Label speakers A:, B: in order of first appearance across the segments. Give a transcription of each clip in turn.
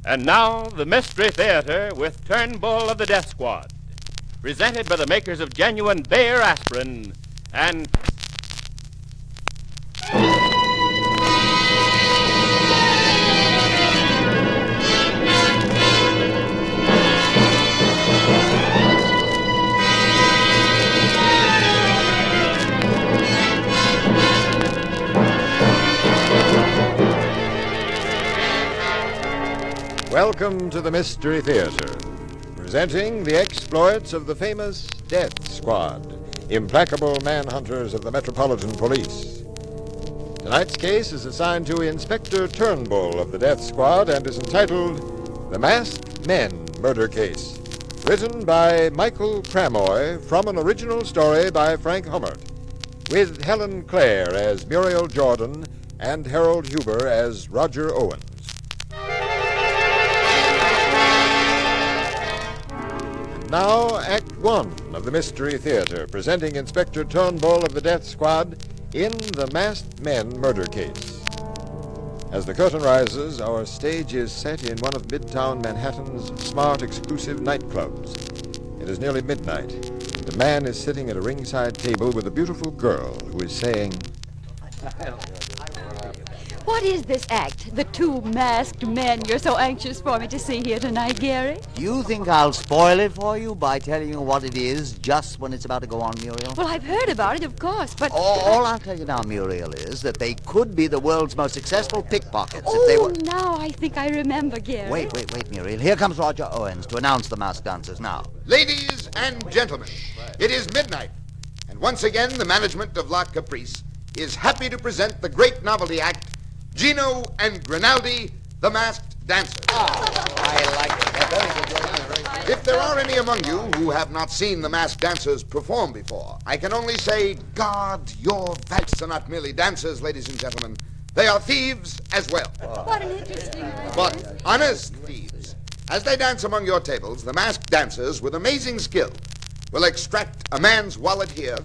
A: And now, the Mystery Theater with Turnbull of the Death Squad. Presented by the makers of genuine Bayer aspirin and...
B: Welcome to the Mystery Theater, presenting the exploits of the famous Death Squad, implacable manhunters of the Metropolitan Police. Tonight's case is assigned to Inspector Turnbull of the Death Squad and is entitled The Masked Men Murder Case, written by Michael Cramoy from an original story by Frank Hummert, with Helen Clare as Muriel Jordan and Harold Huber as Roger Owens. Now, Act 1 of the Mystery Theater, presenting Inspector Turnbull of the Death Squad in The Masked Men Murder Case. As the curtain rises, our stage is set in one of Midtown Manhattan's smart, exclusive nightclubs. It is nearly midnight, and a man is sitting at a ringside table with a beautiful girl who is saying...
C: What is this act? The two masked men you're so anxious for me to see here tonight, Gary?
D: Do you think I'll spoil it for you by telling you what it is just when it's about to go on, Muriel?
C: Well, I've heard about it, of course, but...
D: All I'll tell you now, Muriel, is that they could be the world's most successful pickpockets if they were...
C: now I think I remember, Gary.
D: Wait, Muriel. Here comes Roger Owens to announce the masked dancers now.
E: Ladies and gentlemen, it is midnight, and once again the management of La Caprice is happy to present the great novelty act, Gino and Grinaldi, the Masked Dancers.
D: I like it.
E: If there are any among you who have not seen the Masked Dancers perform before, I can only say, guard your valse are not merely dancers, ladies and gentlemen. They are thieves as well.
C: What an interesting...
E: But honest thieves. As they dance among your tables, the Masked Dancers, with amazing skill, will extract a man's wallet here,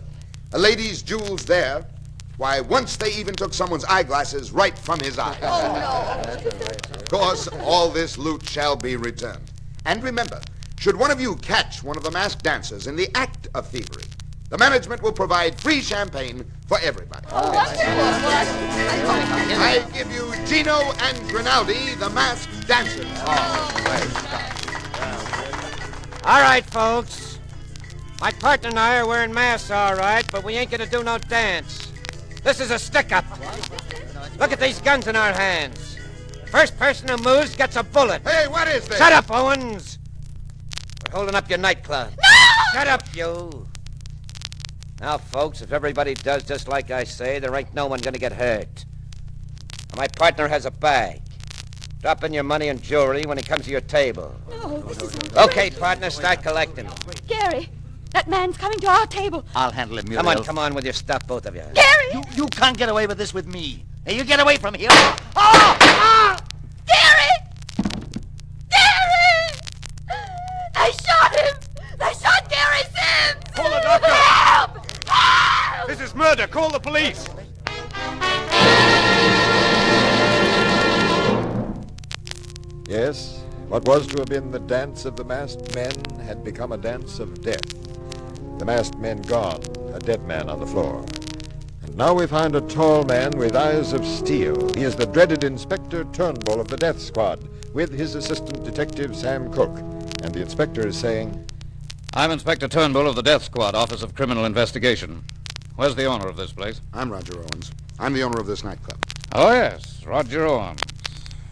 E: a lady's jewels there. Why, once they even took someone's eyeglasses right from his eyes.
C: Oh, no.
E: Of course, all this loot shall be returned. And remember, should one of you catch one of the masked dancers in the act of thievery, the management will provide free champagne for everybody. I give you Gino and Grinaldi, the Masked Dancers.
F: All right, folks. My partner and I are wearing masks, all right, but we ain't gonna do no dance. This is a stick-up. Look at these guns in our hands. First person who moves gets a bullet.
E: Hey, what is this?
F: Shut up, Owens. We're holding up your nightclub.
C: No!
F: Shut up, you. Now, folks, if everybody does just like I say, there ain't no one gonna get hurt. Now, my partner has a bag. Drop in your money and jewelry when he comes to your table.
C: No, this is...
F: Okay, partner, start collecting.
C: Gary, that man's coming to our table.
D: I'll handle it, Muriel.
F: Come on with your stuff, both of you.
C: Gary!
D: You can't get away with this with me. Hey, you get away from here.
C: Gary! Gary! They shot him! They shot Gary Sims!
A: Call the doctor!
C: Help! Help!
A: This is murder. Call the police.
B: Yes, what was to have been the dance of the masked men had become a dance of death. The masked men gone, a dead man on the floor. And now we find a tall man with eyes of steel. He is the dreaded Inspector Turnbull of the Death Squad, with his assistant detective Sam Cook. And the inspector is saying...
G: I'm Inspector Turnbull of the Death Squad, Office of Criminal Investigation. Where's the owner of this place?
E: I'm Roger Owens. I'm the owner of this nightclub.
G: Oh, yes, Roger Owens.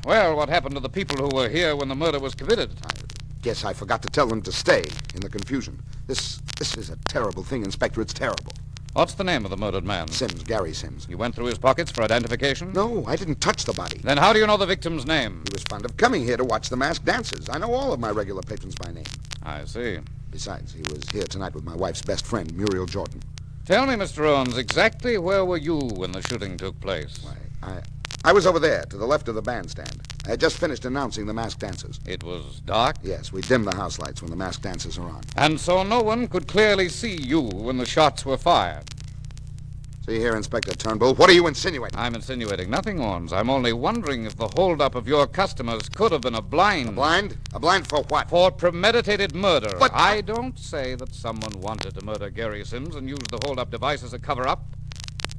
G: Well, what happened to the people who were here when the murder was committed?
E: I guess I forgot to tell them to stay in the confusion. This is a terrible thing, Inspector. It's terrible.
G: What's the name of the murdered man?
E: Sims, Gary Sims.
G: You went through his pockets for identification?
E: No, I didn't touch the body.
G: Then how do you know the victim's name?
E: He was fond of coming here to watch the masked dancers. I know all of my regular patrons by name.
G: I see.
E: Besides, he was here tonight with my wife's best friend, Muriel Jordan.
G: Tell me, Mr. Owens, exactly where were you when the shooting took place?
E: Why, I was over there, to the left of the bandstand. I had just finished announcing the masked dancers.
G: It was dark?
E: Yes, we dim the house lights when the masked dancers are on.
G: And so no one could clearly see you when the shots were fired?
E: See here, Inspector Turnbull, what are you insinuating?
G: I'm insinuating nothing, Owens. I'm only wondering if the holdup of your customers could have been a blind.
E: A blind? A blind for what?
G: For premeditated murder.
E: But
G: I don't say that someone wanted to murder Gary Sims and used the holdup device as a cover-up,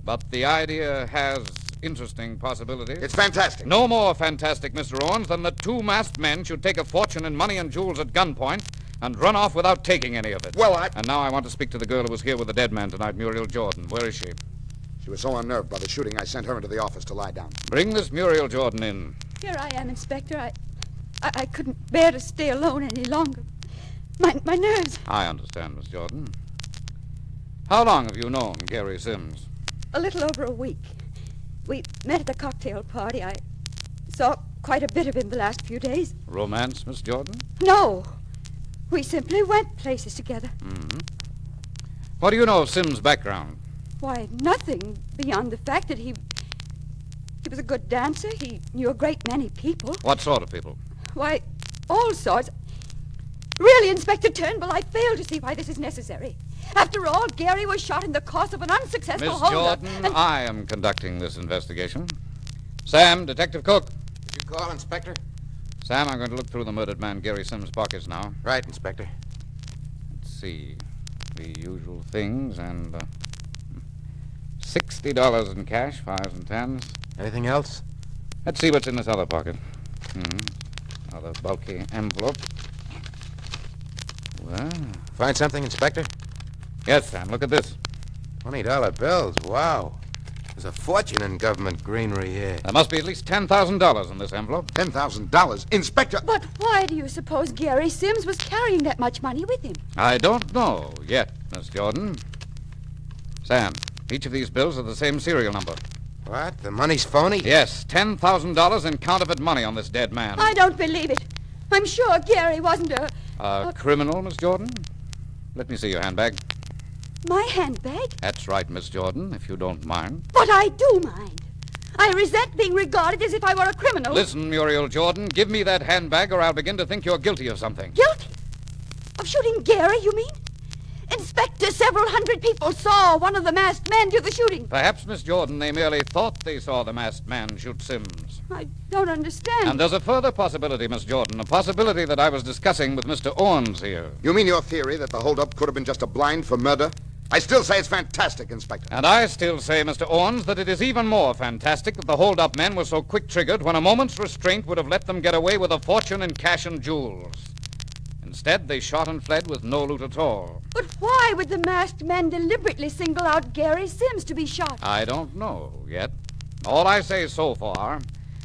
G: but the idea has interesting possibilities.
E: It's fantastic.
G: No more fantastic, Mr. Owens, than that two masked men should take a fortune in money and jewels at gunpoint and run off without taking any of it.
E: Well,
G: And now I want to speak to the girl who was here with the dead man tonight, Muriel Jordan. Where is she?
E: She was so unnerved by the shooting, I sent her into the office to lie down.
G: Bring this Muriel Jordan in.
C: Here I am, Inspector. I couldn't bear to stay alone any longer. My nerves.
G: I understand, Miss Jordan. How long have you known Gary Sims?
C: A little over a week. We met at the cocktail party. I saw quite a bit of him the last few days.
G: Romance, Miss Jordan?
C: No. We simply went places together.
G: Mm-hmm. What do you know of Sims' background?
C: Why, nothing beyond the fact that he was a good dancer. He knew a great many people.
G: What sort of people?
C: Why, all sorts. Really, Inspector Turnbull, I fail to see why this is necessary. After all, Gary was shot in the course of an unsuccessful
G: Miss
C: holdup.
G: Jordan, I am conducting this investigation. Sam, Detective Cook.
F: Did you call, Inspector?
G: Sam, I'm going to look through the murdered man Gary Sims' pockets now.
F: Right, Inspector.
G: Let's see. The usual things and $60 in cash, 5s and 10s.
F: Anything else?
G: Let's see what's in this other pocket. Another bulky envelope. Well,
F: Find something, Inspector?
G: yes, Sam, look at this.
F: $20 bills. Wow. There's a fortune in government greenery here.
G: There must be at least $10,000 in this envelope.
E: $10,000? Inspector!
C: But why do you suppose Gary Sims was carrying that much money with him?
G: I don't know yet, Miss Jordan. Sam, each of these bills are the same serial number.
F: What? The money's phony?
G: Yes, $10,000 in counterfeit money on this dead man.
C: I don't believe it. I'm sure Gary wasn't
G: A criminal, Miss Jordan? Let me see your handbag.
C: my handbag.
G: That's right, Miss Jordan, if you don't mind.
C: But I do mind. I resent being regarded as if I were a criminal.
G: Listen, Muriel Jordan, give me that handbag or I'll begin to think you're guilty of something.
C: Guilty? Of shooting Gary, you mean? Inspector, several hundred people saw one of the masked men do the shooting.
G: Perhaps, Miss Jordan, they merely thought they saw the masked man shoot Sims.
C: I don't understand.
G: And there's a further possibility, Miss Jordan, a possibility that I was discussing with Mr. Owens here.
E: You mean your theory that the holdup could have been just a blind for murder? I still say it's fantastic, Inspector.
G: And I still say, Mr. Owens, that it is even more fantastic that the hold-up men were so quick-triggered when a moment's restraint would have let them get away with a fortune in cash and jewels. Instead, they shot and fled with no loot at all.
C: But why would the masked men deliberately single out Gary Sims to be shot?
G: I don't know yet. All I say so far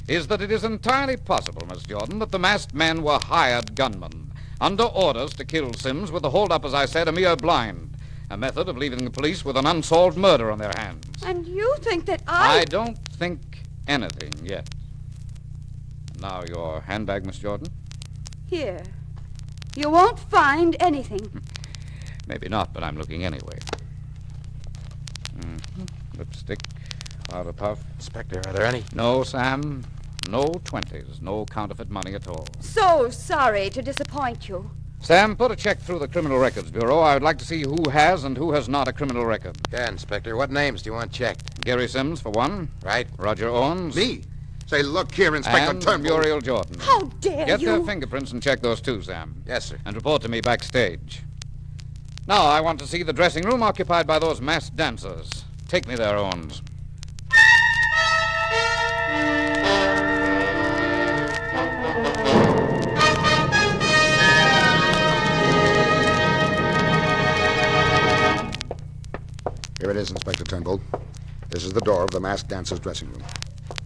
G: is that it is entirely possible, Miss Jordan, that the masked men were hired gunmen, under orders to kill Sims with the hold-up, as I said, a mere blind, a method of leaving the police with an unsolved murder on their hands.
C: And you think that
G: I don't think anything yet. Now, your handbag, Miss Jordan?
C: Here. You won't find anything.
G: Maybe not, but I'm looking anyway. Lipstick, powder puff.
F: Inspector, are there any?
G: No, Sam. No 20s. No counterfeit money at all.
C: So sorry to disappoint you.
G: Sam, put a check through the Criminal Records Bureau. I would like to see who has and who has not a criminal record.
F: Yeah, Inspector. What names do you want checked?
G: Gary Sims, for one.
F: Right.
G: Roger Owens.
E: Me? Say, look here, Inspector
G: And
E: Turnbull.
G: Muriel Jordan.
C: How dare
G: Get
C: you?
G: their fingerprints and check those too, Sam.
F: Yes, sir.
G: And report to me backstage. Now, I want to see the dressing room occupied by those masked dancers. Take me there, Owens.
E: Here it is, Inspector Turnbull. This is the door of the masked dancer's dressing room.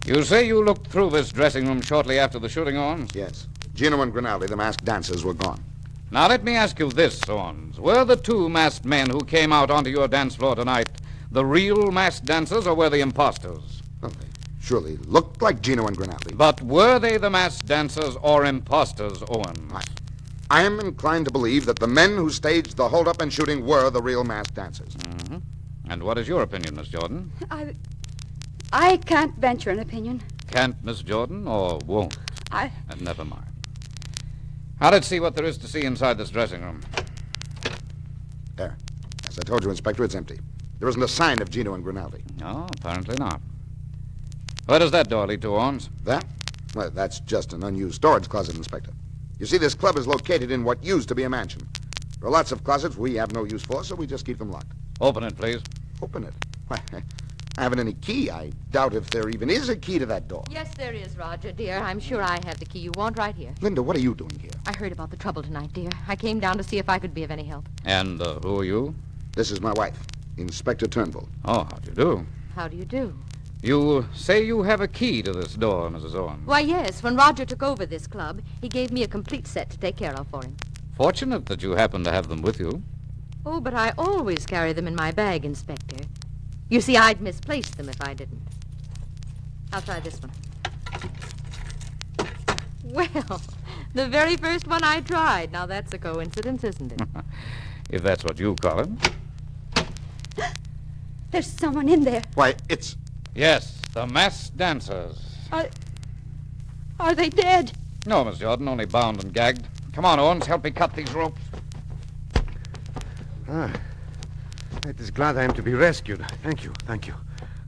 G: You say you looked through this dressing room shortly after the shooting, Owens?
E: Yes. Gino and Grinaldi, the masked dancers, were gone.
G: Now, let me ask you this, Owens. Were the two masked men who came out onto your dance floor tonight the real masked dancers or were they imposters?
E: Well, they surely looked like Gino and Grinaldi.
G: But were they the masked dancers or imposters, Owens?
E: I am inclined to believe that the men who staged the holdup and shooting were the real masked dancers.
G: Mm-hmm. And what is your opinion, Miss Jordan?
C: I can't venture an opinion.
G: Can't, Miss Jordan, or won't? Never mind. Now, let's see what there is to see inside this dressing room.
E: There. As I told you, Inspector, it's empty. There isn't a sign of Gino and Grinaldi.
G: No, apparently not. Where does that door lead to, Owens?
E: That? Well, that's just an unused storage closet, Inspector. You see, this club is located in what used to be a mansion. There are lots of closets we have no use for, so we just keep them locked.
G: Open it, please.
E: Open it? Why, I haven't any key. I doubt if there even is a key to that door.
H: Yes, there is, Roger, dear. I'm sure I have the key you want right here.
E: Linda, what are you doing here?
H: I heard about the trouble tonight, dear. I came down to see if I could be of any help.
G: And who are you?
E: This is my wife, Inspector Turnbull.
G: Oh, how do you do?
H: How do you do?
G: You say you have a key to this door, Mrs. Owens.
H: Why, yes. When Roger took over this club, he gave me a complete set to take care of for him.
G: Fortunate that you happen to have them with you.
H: Oh, but I always carry them in my bag, Inspector. You see, I'd misplace them if I didn't. I'll try this one. Well, the very first one I tried. Now, that's a coincidence, isn't it?
G: If that's what you call it.
C: There's someone in there.
E: Why, it's...
G: Yes, the masked dancers.
C: Are they dead?
G: No, Miss Jordan, only bound and gagged. Come on, Owens, help me cut these ropes.
I: It is glad I am to be rescued. Thank you, thank you.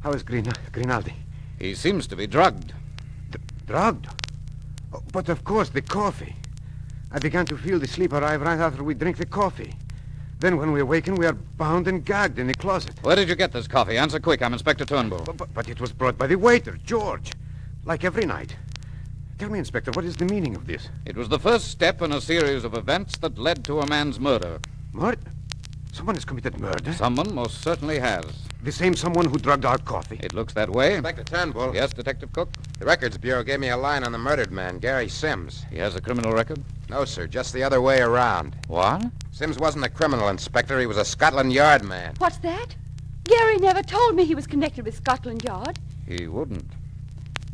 I: How is Grinaldi?
G: He seems to be drugged.
I: Drugged? Oh, but of course, the coffee. I began to feel the sleep arrive right after we drink the coffee. Then when we awaken, we are bound and gagged in the closet.
G: Where did you get this coffee? Answer quick. I'm Inspector Turnbull.
I: But it was brought by the waiter, George. Like every night. Tell me, Inspector, what is the meaning of this?
G: It was the first step in a series of events that led to a man's murder.
I: Murder? Someone has committed murder?
G: Someone most certainly has.
I: The same someone who drugged our coffee?
G: It looks that way.
J: Inspector Turnbull.
G: Yes, Detective Cook?
J: The Records Bureau gave me a line on the murdered man, Gary Sims.
G: He has a criminal record?
J: No, sir, just the other way around.
G: What?
J: Sims wasn't a criminal, Inspector. He was a Scotland Yard man.
C: What's that? Gary never told me he was connected with Scotland Yard.
G: He wouldn't.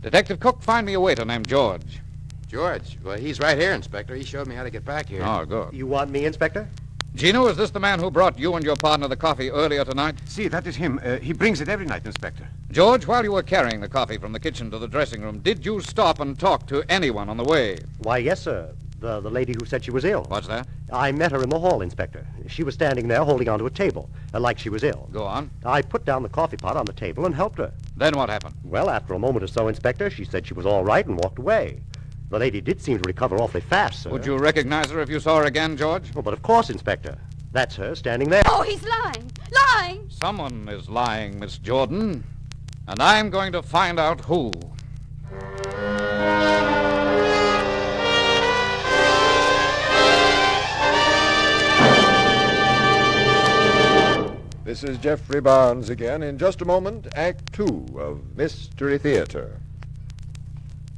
G: Detective Cook, find me a waiter named George.
J: George? Well, he's right here, Inspector. He showed me how to get back here.
G: Oh, good.
K: You want me, Inspector?
G: Gino, is this the man who brought you and your partner the coffee earlier tonight?
I: See, that is him. He brings it every night, Inspector.
G: George, while you were carrying the coffee from the kitchen to the dressing room, did you stop and talk to anyone on the way?
K: Why, yes, sir. The lady who said she was ill.
G: What's that?
K: I met her in the hall, Inspector. She was standing there holding onto a table, like she was ill.
G: Go on.
K: I put down the coffee pot on the table and helped her.
G: Then what happened?
K: Well, after a moment or so, Inspector, she said she was all right and walked away. The lady did seem to recover awfully fast, sir.
G: Would you recognize her if you saw her again, George?
K: Oh, but of course, Inspector. That's her standing there.
C: Oh, he's lying! Lying!
G: Someone is lying, Miss Jordan. And I'm going to find out who.
B: This is Jeffrey Barnes again. In just a moment, Act 2 of Mystery Theater.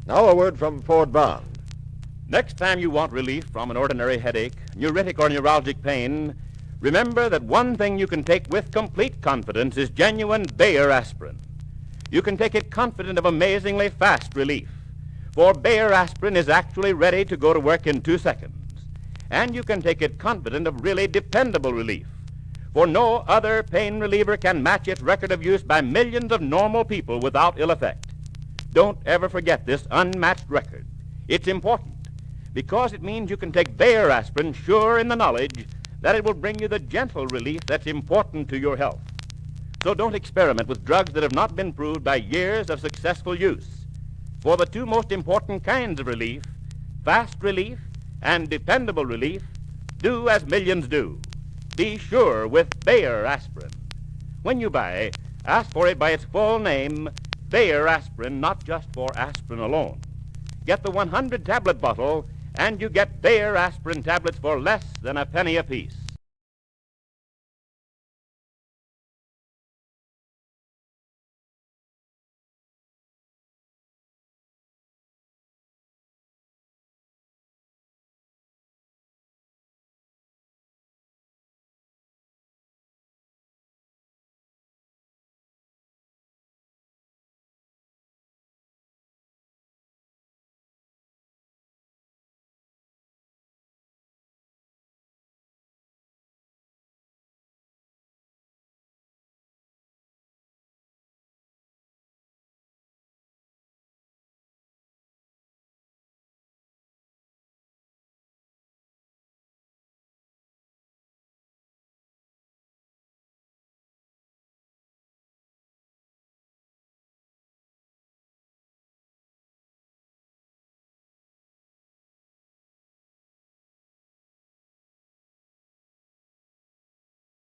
B: Now a word from Ford Bond.
A: Next time you want relief from an ordinary headache, neuritic or neuralgic pain, remember that one thing you can take with complete confidence is genuine Bayer aspirin. You can take it confident of amazingly fast relief, for Bayer aspirin is actually ready to go to work in 2 seconds. And you can take it confident of really dependable relief, for no other pain reliever can match its record of use by millions of normal people without ill effect. Don't ever forget this unmatched record. It's important, because it means you can take Bayer aspirin sure in the knowledge that it will bring you the gentle relief that's important to your health. So don't experiment with drugs that have not been proved by years of successful use. For the two most important kinds of relief, fast relief and dependable relief, do as millions do. Be sure with Bayer aspirin. When you buy, ask for it by its full name, Bayer aspirin, not just for aspirin alone. Get the 100-tablet bottle, and you get Bayer aspirin tablets for less than a penny apiece.